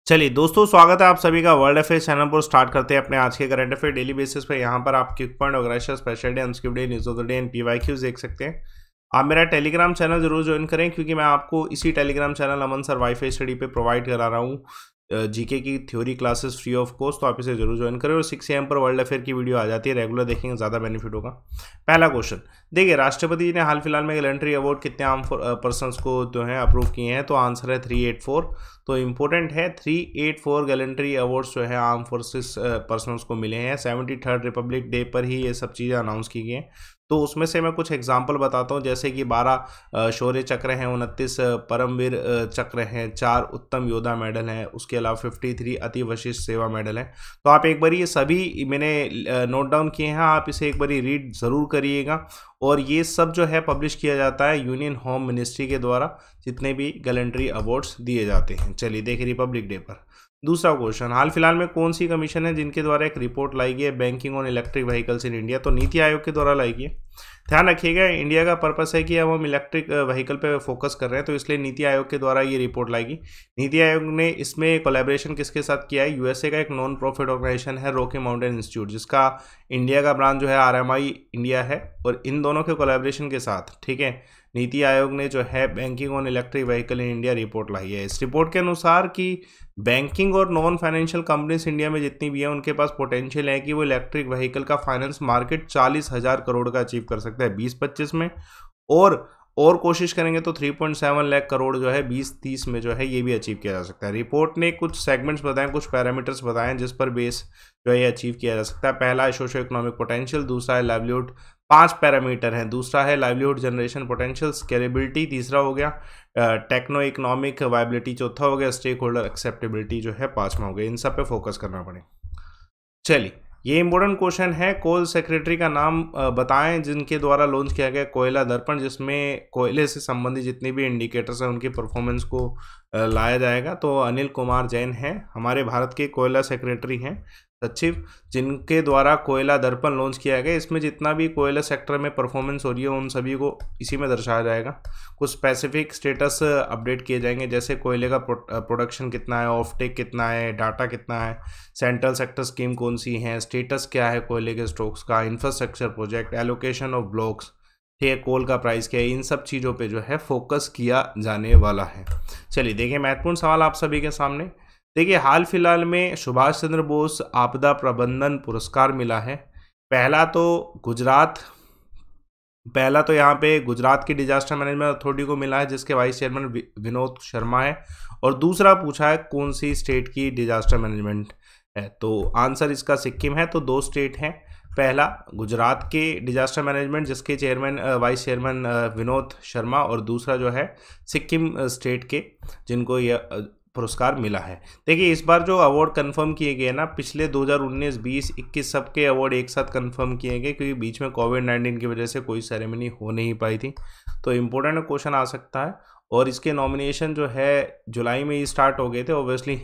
चलिए दोस्तों, स्वागत है आप सभी का वर्ल्ड अफेयर्स चैनल पर। स्टार्ट करते हैं अपने आज के करंट अफेयर डेली बेसिस पे। यहाँ पर आप quick point, organisation, special day, unscripted day, news of the day and PYQs देख सकते हैं। आप मेरा टेलीग्राम चैनल जरूर ज्वाइन करें, क्योंकि मैं आपको इसी टेलीग्राम चैनल अमन सर वाईफाई स्टडी पे प्रोवाइड करा रहा हूँ जीके की theory classes free of cost. तो आप इसे जरूर ज्वाइन करें और 6 AM पर वर्ल्ड अफेयर की वीडियो आ जाती है, रेगुलर देखेंगे ज़्यादा बेनिफिट होगा। पहला क्वेश्चन देखिए, राष्ट्रपति जी ने हाल फिलहाल में गैलेंट्री अवार्ड कितने आर्म पर्सनस को जो है अप्रूव किए हैं? तो आंसर है 384। तो इंपॉर्टेंट है, 384 गैलेंट्री अवार्ड्स जो है आर्म फोर्सेस पर्सनस को मिले हैं। 73rd रिपब्लिक डे पर ही ये सब चीज़ें अनाउंस की गई हैं। तो उसमें से मैं कुछ एग्जांपल बताता हूँ, जैसे कि 12 शौर्य चक्र हैं, 29 परमवीर चक्र हैं, 4 उत्तम योद्धा मेडल हैं, उसके अलावा 53 अति विशिष्ट सेवा मेडल हैं। तो आप एक बार ये सभी मैंने नोट डाउन किए हैं, आप इसे एक बार रीड ज़रूर करिएगा। और ये सब जो है पब्लिश किया जाता है यूनियन होम मिनिस्ट्री के द्वारा, जितने भी गैलेंट्री अवार्ड्स दिए जाते हैं। चलिए देखिए रिपब्लिक डे पर। दूसरा क्वेश्चन, हाल फिलहाल में कौन सी कमीशन है जिनके द्वारा एक रिपोर्ट लाई गई है banking on electric vehicles in India? तो नीति आयोग के द्वारा लाई गई है। ध्यान रखिएगा, इंडिया का पर्पस है कि अब हम इलेक्ट्रिक व्हीकल पे फोकस कर रहे हैं, तो इसलिए नीति आयोग के द्वारा ये रिपोर्ट लाई गई। नीति आयोग ने इसमें कोलैबोरेशन किसके साथ किया है? यूएसए का एक नॉन प्रॉफिट ऑर्गेनाइजेशन है रॉकी माउंटेन इंस्टीट्यूट, जिसका इंडिया का ब्रांच जो है RMI इंडिया है, और इन दोनों के कोलैबोरेशन के साथ, ठीक है, नीति आयोग ने जो है banking on electric vehicle in India report लाई है। इस रिपोर्ट के अनुसार कि बैंकिंग और नॉन फाइनेंशियल कंपनीज इंडिया में जितनी भी है, उनके पास पोटेंशियल है कि वो इलेक्ट्रिक व्हीकल का फाइनेंस मार्केट 40,000 करोड़ का अचीव कर सकता है 2025 में, और कोशिश करेंगे तो 3.7 लाख करोड़ जो है 2030 में जो है ये भी अचीव किया जा सकता है। रिपोर्ट ने कुछ सेगमेंट्स बताए, कुछ पैरामीटर्स बताए जिस पर बेस जो है ये अचीव किया जा सकता है। पहला है सोशो इकोनॉमिक पोटेंशियल, दूसरा है लाइवलीहुड, 5 पैरामीटर हैं। दूसरा है लाइवलीहुड जनरेशन पोटेंशियल, स्केलेबिलिटी तीसरा हो गया, टेक्नो इकोनॉमिक वायबिलिटी चौथा हो गया, स्टेक होल्डर एक्सेप्टेबिलिटी जो है 5वां हो गया। इन सब पे फोकस करना पड़ेगा। चलिए, ये इंपॉर्टेंट क्वेश्चन है, कोल सेक्रेटरी का नाम बताएं जिनके द्वारा लॉन्च किया गया कोयला दर्पण, जिसमें कोयले से संबंधित जितनी भी इंडिकेटर्स हैं उनकी परफॉर्मेंस को लाया जाएगा। तो अनिल कुमार जैन हैं, हमारे भारत के कोयला सेक्रेटरी हैं, सचिव, जिनके द्वारा कोयला दर्पण लॉन्च किया गया। इसमें जितना भी कोयला सेक्टर में परफॉर्मेंस हो रही है उन सभी को इसी में दर्शाया जाएगा। कुछ स्पेसिफिक स्टेटस अपडेट किए जाएंगे, जैसे कोयले का प्रोडक्शन कितना है, ऑफटेक कितना है, डाटा कितना है, सेंट्रल सेक्टर स्कीम कौन सी है, स्टेटस क्या है कोयले के स्टॉक्स का, infrastructure project, allocation of blocks, ठीक है, कोल का प्राइस क्या है, इन सब चीज़ों पे जो है फोकस किया जाने वाला है। चलिए देखिए, महत्वपूर्ण सवाल आप सभी के सामने। देखिए, हाल फिलहाल में सुभाष चंद्र बोस आपदा प्रबंधन पुरस्कार मिला है। पहला तो यहाँ पे गुजरात की डिजास्टर मैनेजमेंट अथॉरिटी को मिला है, जिसके वाइस चेयरमैन विनोद शर्मा है। और दूसरा पूछा है कौन सी स्टेट की डिजास्टर मैनेजमेंट है? तो आंसर इसका सिक्किम है। तो 2 स्टेट हैं, पहला गुजरात के डिजास्टर मैनेजमेंट जिसके वाइस चेयरमैन विनोद शर्मा, और दूसरा जो है सिक्किम स्टेट के, जिनको यह पुरस्कार मिला है। देखिए, इस बार जो अवार्ड कंफर्म किए गए ना, पिछले 2019, 20, 21 सबके अवार्ड एक साथ कंफर्म किए गए, क्योंकि बीच में कोविड-19 की वजह से कोई सेरेमनी हो नहीं पाई थी। तो इम्पोर्टेंट क्वेश्चन आ सकता है, और इसके नॉमिनेशन जो है जुलाई में ही स्टार्ट हो गए थे ऑब्वियसली।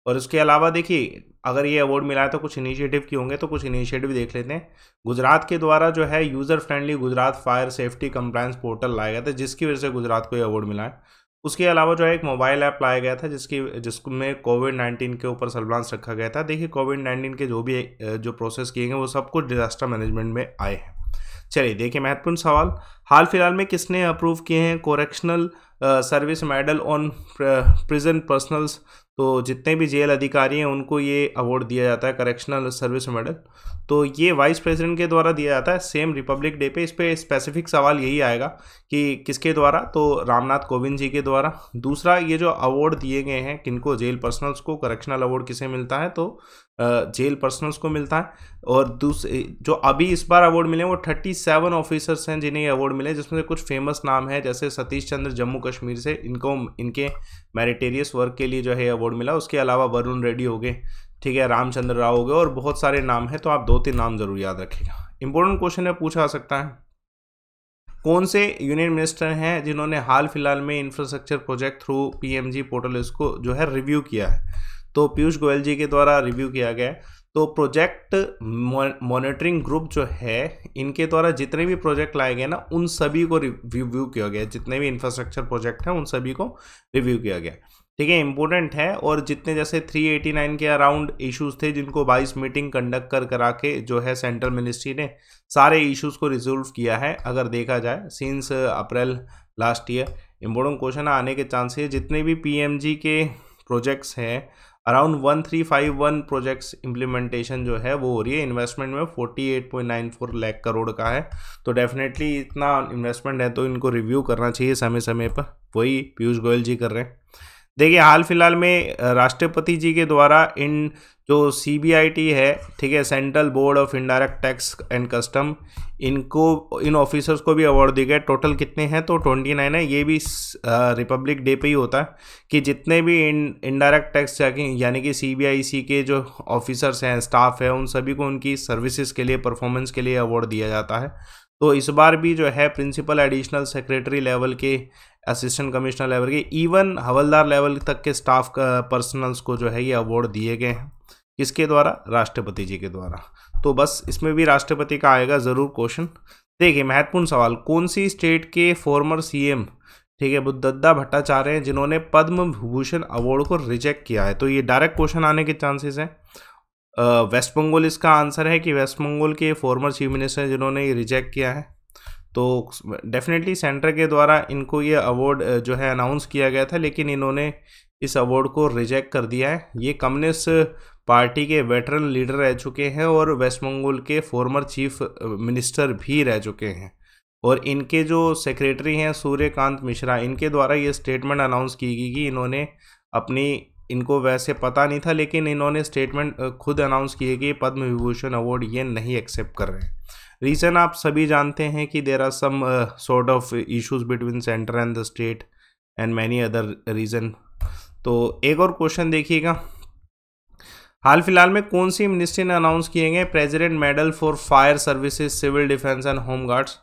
और उसके अलावा देखिए, अगर ये अवार्ड मिला है तो कुछ इनिशिएटिव की होंगे, तो कुछ इनिशिएटिव देख लेते हैं। गुजरात के द्वारा जो है user friendly Gujarat fire safety compliance portal लाया गया था, जिसकी वजह से गुजरात को ये अवार्ड मिला है। उसके अलावा जो है एक मोबाइल ऐप लाया गया था, जिसमें कोविड-19 के ऊपर सर्विलांस रखा गया था। देखिए, कोविड-19 के जो प्रोसेस किए गए वो सब कुछ डिजास्टर मैनेजमेंट में आए हैं। चलिए देखिए, महत्वपूर्ण सवाल, हाल फिलहाल में किसने अप्रूव किए हैं correctional service medal on prison personnels? तो जितने भी जेल अधिकारी हैं उनको ये अवार्ड दिया जाता है, करेक्शनल सर्विस मेडल। तो ये वाइस प्रेसिडेंट के द्वारा दिया जाता है, सेम रिपब्लिक डे पे। इस पे स्पेसिफिक सवाल यही आएगा कि किसके द्वारा, तो रामनाथ कोविंद जी के द्वारा। दूसरा, ये जो अवार्ड दिए गए हैं किनको, जेल पर्सनल्स को, करेक्शनल अवार्ड किसे मिलता है? तो जेल पर्सनल्स को मिलता है। और दूसरे जो अभी इस बार अवार्ड मिले वो 37 ऑफिसर्स हैं जिन्हें अवार्ड मिले, जिसमें से कुछ फेमस नाम है, जैसे सतीश चंद्र जम्मू कश्मीर से, इनके मेरिटेरियस वर्क के लिए जो है अवार्ड मिला। उसके अलावा वरुण रेड्डी हो गए, ठीक है, रामचंद्र राव हो गए, और बहुत सारे नाम हैं। तो आप 2-3 नाम जरूर याद रखिएगा। इंपॉर्टेंट क्वेश्चन है, पूछा आ सकता है, कौन से यूनियन मिनिस्टर हैं जिन्होंने हाल फिलहाल में infrastructure project through PMG portal इसको जो है रिव्यू किया है? तो पीयूष गोयल जी के द्वारा रिव्यू किया गया है। तो प्रोजेक्ट मॉनिटरिंग ग्रुप जो है, इनके द्वारा जितने भी प्रोजेक्ट लाए गए ना, उन सभी को रिव्यू किया गया, जितने भी इंफ्रास्ट्रक्चर प्रोजेक्ट हैं उन सभी को रिव्यू किया गया। ठीक है, इंपॉर्टेंट है। और जितने जैसे 389 के अराउंड इश्यूज थे जिनको 22 मीटिंग कंडक्ट करा के जो है सेंट्रल मिनिस्ट्री ने सारे इश्यूज को रिजोल्व किया है अगर देखा जाए since April last year. Important question आने के चांसेस। जितने भी पीएमजी के प्रोजेक्ट्स हैं अराउंड 1351 प्रोजेक्ट्स इम्प्लीमेंटेशन जो है वो हो रही है। इन्वेस्टमेंट में 48.94 लाख करोड़ का है। तो डेफिनेटली इतना इन्वेस्टमेंट है तो इनको रिव्यू करना चाहिए समय समय पर। वही पीयूष गोयल जी कर रहे हैं। देखिए हाल फिलहाल में राष्ट्रपति जी के द्वारा इन जो सीबीआईटी है, ठीक है, central board of indirect tax and custom, इनको इन ऑफिसर्स को भी अवार्ड दिए गए। टोटल कितने हैं तो 29 है। ये भी रिपब्लिक डे पे ही होता है कि जितने भी इनडायरेक्ट टैक्स यानी कि सीबीआईसी के जो ऑफिसर्स हैं, स्टाफ है, उन सभी को उनकी सर्विसेज के लिए, परफॉर्मेंस के लिए अवार्ड दिया जाता है। तो इस बार भी जो है प्रिंसिपल एडिशनल सेक्रेटरी लेवल के, असिस्टेंट कमिश्नर लेवल के, इवन हवलदार लेवल तक के स्टाफ पर्सनल्स को जो है ये अवार्ड दिए गए हैं। किसके द्वारा? राष्ट्रपति जी के द्वारा। तो बस इसमें भी राष्ट्रपति का आएगा ज़रूर क्वेश्चन। देखिए महत्वपूर्ण सवाल, कौन सी स्टेट के फॉर्मर सीएम, ठीक है, बुद्धदत्ता भट्टाचार्य हैं जिन्होंने पद्म विभूषण अवार्ड को रिजेक्ट किया है? तो ये डायरेक्ट क्वेश्चन आने के चांसेस हैं। वेस्ट बंगाल इसका आंसर है कि वेस्ट बंगाल के फॉर्मर चीफ मिनिस्टर जिन्होंने ये रिजेक्ट किया है। तो डेफिनेटली सेंटर के द्वारा इनको ये अवार्ड जो है अनाउंस किया गया था, लेकिन इन्होंने इस अवार्ड को रिजेक्ट कर दिया है। ये कम्युनिस्ट पार्टी के वेटरन लीडर रह चुके हैं और वेस्ट बंगाल के फॉर्मर चीफ मिनिस्टर भी रह चुके हैं। और इनके जो सेक्रेटरी हैं सूर्यकांत मिश्रा, इनके द्वारा ये स्टेटमेंट अनाउंस की गई कि इन्होंने इनको वैसे पता नहीं था, लेकिन इन्होंने स्टेटमेंट खुद अनाउंस किए कि पद्म विभूषण अवार्ड ये नहीं एक्सेप्ट कर रहे हैं। रीज़न आप सभी जानते हैं कि there are some sort of issues between centre and the state and many other reason. तो एक और क्वेश्चन देखिएगा, हाल फिलहाल में कौन सी मिनिस्ट्री ने अनाउंस किए गए president medal for fire services, civil defence and home guards?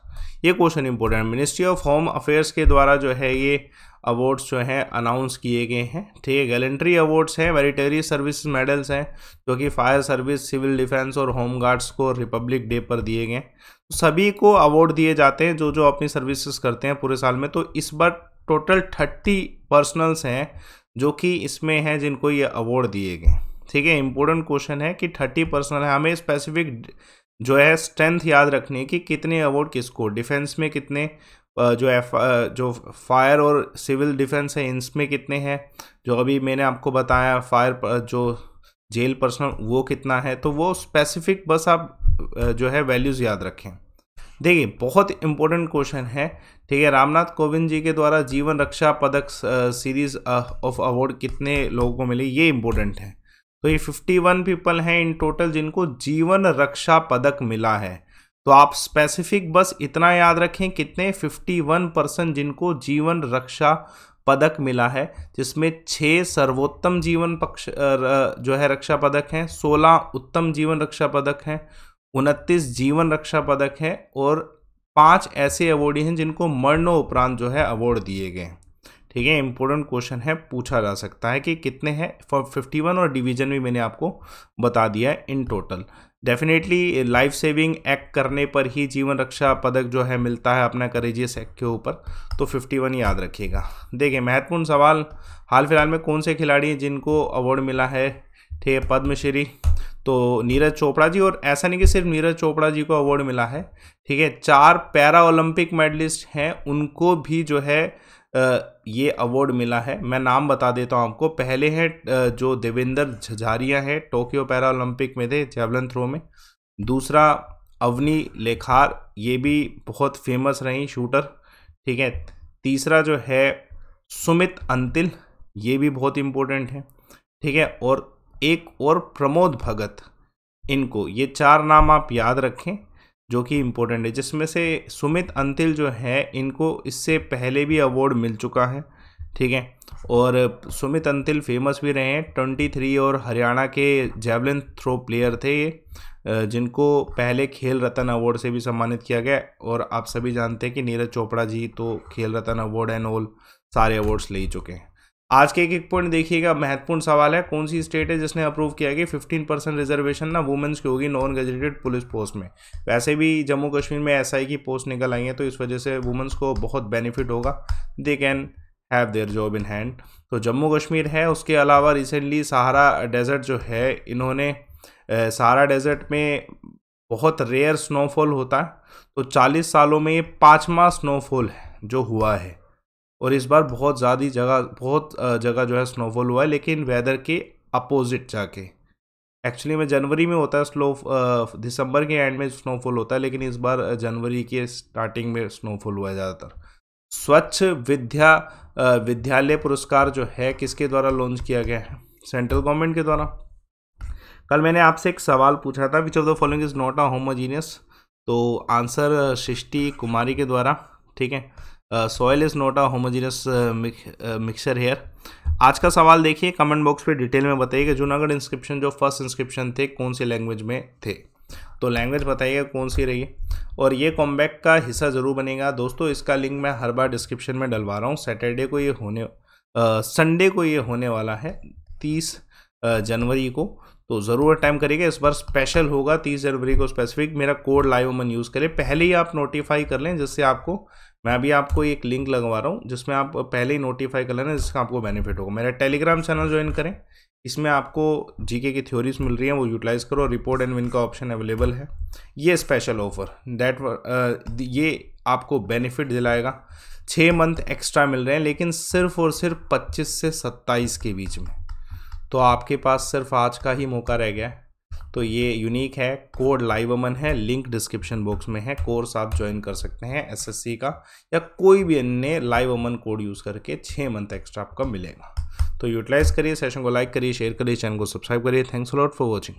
ये क्वेश्चन इंपॉर्टेंट है। मिनिस्ट्री ऑफ होम अफेयर्स के द्वारा जो है ये अवार्ड्स जो हैं अनाउंस किए गए हैं। ठीक है, गैलेंट्री अवार्ड्स हैं, मेरिटरी सर्विस मेडल्स हैं जो कि फायर सर्विस, सिविल डिफेंस और होम गार्ड्स को रिपब्लिक डे पर दिए गए। तो सभी को अवार्ड दिए जाते हैं जो जो अपनी सर्विसेज करते हैं पूरे साल में। तो इस बार टोटल 30 पर्सनल्स हैं जो कि इसमें हैं जिनको ये अवार्ड दिए गए। ठीक है, इंपॉर्टेंट क्वेश्चन है कि 30 पर्सनल है। हमें स्पेसिफिक जो है स्ट्रेंथ याद रखनी है कि कितने अवार्ड किसको, डिफेंस में कितने, जो फायर और सिविल डिफेंस है इनमें कितने हैं, जो अभी मैंने आपको बताया फायर जो जेल पर्सनल वो कितना है। तो वो स्पेसिफिक बस आप जो है वैल्यूज़ याद रखें। देखिए बहुत इंपॉर्टेंट क्वेश्चन है। ठीक है, रामनाथ कोविंद जी के द्वारा जीवन रक्षा पदक सीरीज ऑफ अवार्ड कितने लोगों को मिले, ये इंपॉर्टेंट है। तो ये 51 पीपल हैं इन टोटल जिनको जीवन रक्षा पदक मिला है। तो आप स्पेसिफिक बस इतना याद रखें कितने, 51% जिनको जीवन रक्षा पदक मिला है, जिसमें 6 सर्वोत्तम जीवन पक्ष जो है रक्षा पदक हैं, 16 उत्तम जीवन रक्षा पदक हैं, 29 जीवन रक्षा पदक हैं और 5 ऐसे अवार्डी हैं जिनको मरणोपरांत जो है अवार्ड दिए गए। ठीक है, इंपॉर्टेंट क्वेश्चन है, पूछा जा सकता है कि कितने हैं। फॉर 51 और डिवीजन भी मैंने आपको बता दिया है in total. Definitely life saving act करने पर ही जीवन रक्षा पदक जो है मिलता है अपना करेजियस एक्ट के ऊपर। तो 51 याद रखिएगा। देखिए महत्वपूर्ण सवाल, हाल फिलहाल में कौन से खिलाड़ी हैं जिनको अवार्ड मिला है, ठीक है, पद्मश्री? तो नीरज चोपड़ा जी। और ऐसा नहीं कि सिर्फ नीरज चोपड़ा जी को अवार्ड मिला है, ठीक है, 4 पैरा ओलंपिक मेडलिस्ट हैं उनको भी जो है ये अवार्ड मिला है। मैं नाम बता देता हूँ आपको। पहले हैं जो देवेंद्र झझारिया है, टोक्यो पैरा ओलंपिक में थे जेवलिन थ्रो में। दूसरा अवनी लेखार, ये भी बहुत फेमस रही शूटर। ठीक है, तीसरा जो है सुमित अंतिल, ये भी बहुत इम्पोर्टेंट है। ठीक है, और एक और प्रमोद भगत। इनको ये 4 नाम आप याद रखें जो कि इम्पोर्टेंट है, जिसमें से सुमित अंतिल जो है इनको इससे पहले भी अवार्ड मिल चुका है। ठीक है, और सुमित अंतिल फेमस भी रहे हैं, 23 और हरियाणा के जेवलिन थ्रो प्लेयर थे ये, जिनको पहले खेल रत्न अवार्ड से भी सम्मानित किया गया। और आप सभी जानते हैं कि नीरज चोपड़ा जी तो खेल रत्न अवार्ड एंड ऑल सारे अवार्ड्स ले चुके हैं। आज के एक पॉइंट देखिएगा, महत्वपूर्ण सवाल है, कौन सी स्टेट है जिसने अप्रूव किया कि 15% रिजर्वेशन ना वुमेन्स की होगी नॉन गजेटेड पुलिस पोस्ट में? वैसे भी जम्मू कश्मीर में एसआई की पोस्ट निकल आई है, तो इस वजह से वुमेन्स को बहुत बेनिफिट होगा। They can have their job in hand. तो जम्मू कश्मीर है, उसके अलावा रिसेंटली सहारा डेजर्ट जो है, इन्होंने सहारा डेजर्ट में बहुत रेयर स्नोफॉल होता है, तो 40 सालों में ये 5वां स्नोफॉल है जो हुआ है, और इस बार बहुत जगह जो है स्नोफॉल हुआ है, लेकिन वेदर के अपोजिट जाके। एक्चुअली में जनवरी में होता है दिसंबर के एंड में स्नोफॉल होता है, लेकिन इस बार जनवरी के स्टार्टिंग में स्नोफॉल हुआ है ज़्यादातर। स्वच्छ विद्यालय पुरस्कार जो है किसके द्वारा लॉन्च किया गया है? सेंट्रल गवर्नमेंट के द्वारा। कल मैंने आपसे एक सवाल पूछा था, which of the following is not a homogeneous, तो आंसर सृष्टि कुमारी के द्वारा, ठीक है। Soil is not a homogeneous mixture here. आज का सवाल देखिए, कमेंट बॉक्स पे डिटेल में बताइए कि जूनागढ़ इंस्क्रिप्शन जो फर्स्ट इंस्क्रिप्शन थे कौन सी लैंग्वेज में थे, तो लैंग्वेज बताइएगा कौन सी रही है। और ये कॉम्बैक का हिस्सा ज़रूर बनेगा दोस्तों, इसका लिंक मैं हर बार डिस्क्रिप्शन में डलवा रहा हूँ। सैटरडे को ये संडे को ये होने वाला है 30 जनवरी को, तो ज़रूर टाइम करिएगा। इस बार स्पेशल होगा 30 जनवरी को स्पेसिफिक। मेरा कोड लाइव मन यूज़ करें, पहले ही आप नोटिफाई कर लें, जिससे आपको, मैं अभी आपको एक लिंक लगवा रहा हूँ जिसमें आप पहले ही नोटिफाई कर लेना, जिसका आपको बेनिफिट होगा। मेरा टेलीग्राम चैनल ज्वाइन करें, इसमें आपको जीके की थ्योरीज मिल रही हैं, वो यूटिलाइज़ करो। रिपोर्ट एंड विन का ऑप्शन अवेलेबल है। ये स्पेशल ऑफर ये आपको बेनिफिट दिलाएगा। 6 मंथ एक्स्ट्रा मिल रहे हैं, लेकिन सिर्फ और सिर्फ 25 से 27 के बीच में, तो आपके पास सिर्फ आज का ही मौका रह गया है। तो ये यूनिक है, कोड लाइव अमन है, लिंक डिस्क्रिप्शन बॉक्स में है। कोर्स आप ज्वाइन कर सकते हैं एसएससी का या कोई भी अन्य लाइव अमन कोड यूज़ करके 6 मंथ एक्स्ट्रा आपका मिलेगा। तो यूटिलाइज करिए, सेशन को लाइक करिए, शेयर करिए, चैनल को सब्सक्राइब करिए। Thanks a lot for watching.